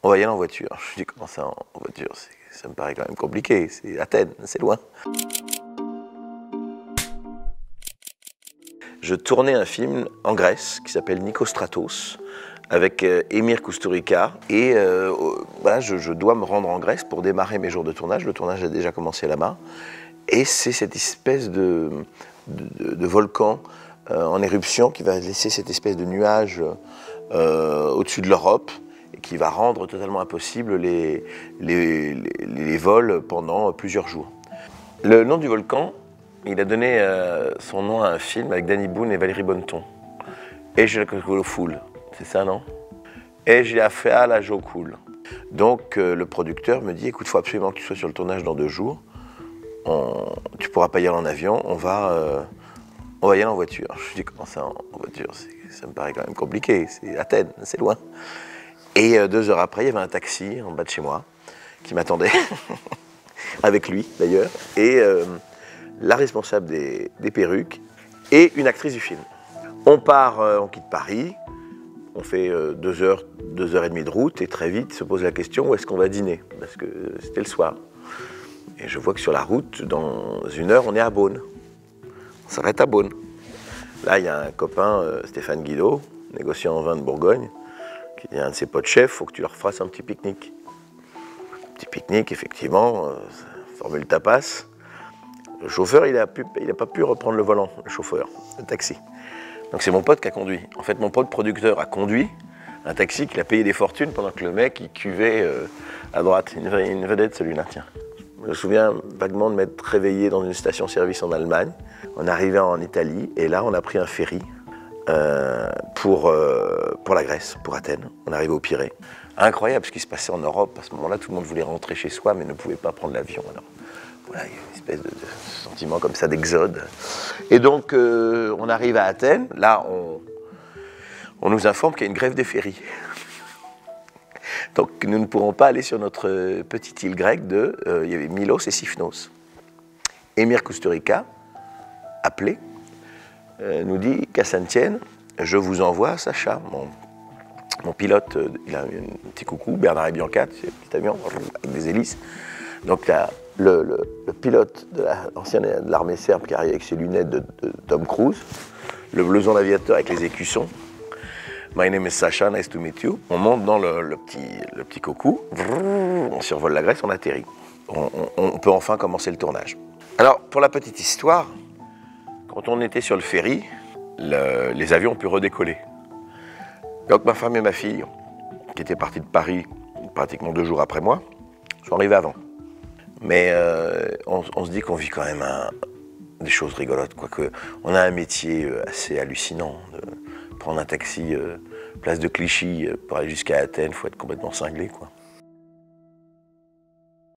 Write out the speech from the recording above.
On va y aller en voiture. Je dis, comment ça en voiture? Ça me paraît quand même compliqué, c'est Athènes, c'est loin. Je tournais un film en Grèce qui s'appelle Nicostratos avec Emir Kusturica et voilà, je dois me rendre en Grèce pour démarrer mes jours de tournage. Le tournage a déjà commencé là-bas et c'est cette espèce de volcan en éruption qui va laisser cette espèce de nuage au-dessus de l'Europe et qui va rendre totalement impossible les vols pendant plusieurs jours. Le nom du volcan, il a donné son nom à un film avec Danny Boone et Valérie Bonneton. Et je le foule, c'est ça, non? Et j'ai fait à la Jo Cool. Donc le producteur me dit, écoute, il faut absolument que tu sois sur le tournage dans 2 jours. Tu pourras pas y aller en avion, on va y aller en voiture. Je dis, comment ça en voiture? Ça me paraît quand même compliqué, c'est Athènes, c'est loin. Et 2 heures après, il y avait un taxi en bas de chez moi qui m'attendait, avec lui d'ailleurs, et la responsable des perruques et une actrice du film. On part, on quitte Paris, on fait 2 heures et demie de route et très vite se pose la question où est-ce qu'on va dîner, parce que c'était le soir. Et je vois que sur la route, dans 1 heure, on est à Beaune. On s'arrête à Beaune. Là, il y a un copain, Stéphane Guido, négociant en vin de Bourgogne, qui est un de ses potes chefs, il faut que tu leur fasses un petit pique-nique. Petit pique-nique, effectivement, formule tapas. Le chauffeur, il n'a pas pu reprendre le volant, le chauffeur, le taxi. Donc c'est mon pote qui a conduit. En fait, mon pote producteur a conduit un taxi qu'il a payé des fortunes pendant que le mec, il cuvait à droite. Une vedette, celui-là, tiens. Je me souviens vaguement de m'être réveillé dans une station-service en Allemagne. On arrivait en Italie et là, on a pris un ferry pour la Grèce, pour Athènes. On arrivait au Pirée. Incroyable ce qui se passait en Europe. À ce moment-là, tout le monde voulait rentrer chez soi, mais ne pouvait pas prendre l'avion. Alors, voilà, il y a une espèce de sentiment comme ça d'exode. Et donc, on arrive à Athènes. Là, on nous informe qu'il y a une grève des ferries. Donc, nous ne pourrons pas aller sur notre petite île grecque il y avait Milos et Sifnos. Emir Kusturica, appelé, nous dit qu'à Saint-Étienne, je vous envoie Sacha, mon pilote. Il a un petit coucou, Bernard et Bianca, c'est un petit avion avec des hélices. Donc là, le pilote de l'armée serbe qui arrive avec ses lunettes de Tom Cruise, le blouson d'aviateur avec les écussons. My name is Sacha, nice to meet you. On monte dans le petit coucou, on survole la Grèce, on atterrit. On peut enfin commencer le tournage. Alors, pour la petite histoire, quand on était sur le ferry, les avions ont pu redécoller. Donc ma femme et ma fille, qui étaient parties de Paris pratiquement 2 jours après moi, sont arrivées avant. Mais on se dit qu'on vit quand même des choses rigolotes, quoique on a un métier assez hallucinant. De prendre un taxi place de Clichy pour aller jusqu'à Athènes, il faut être complètement cinglé, quoi.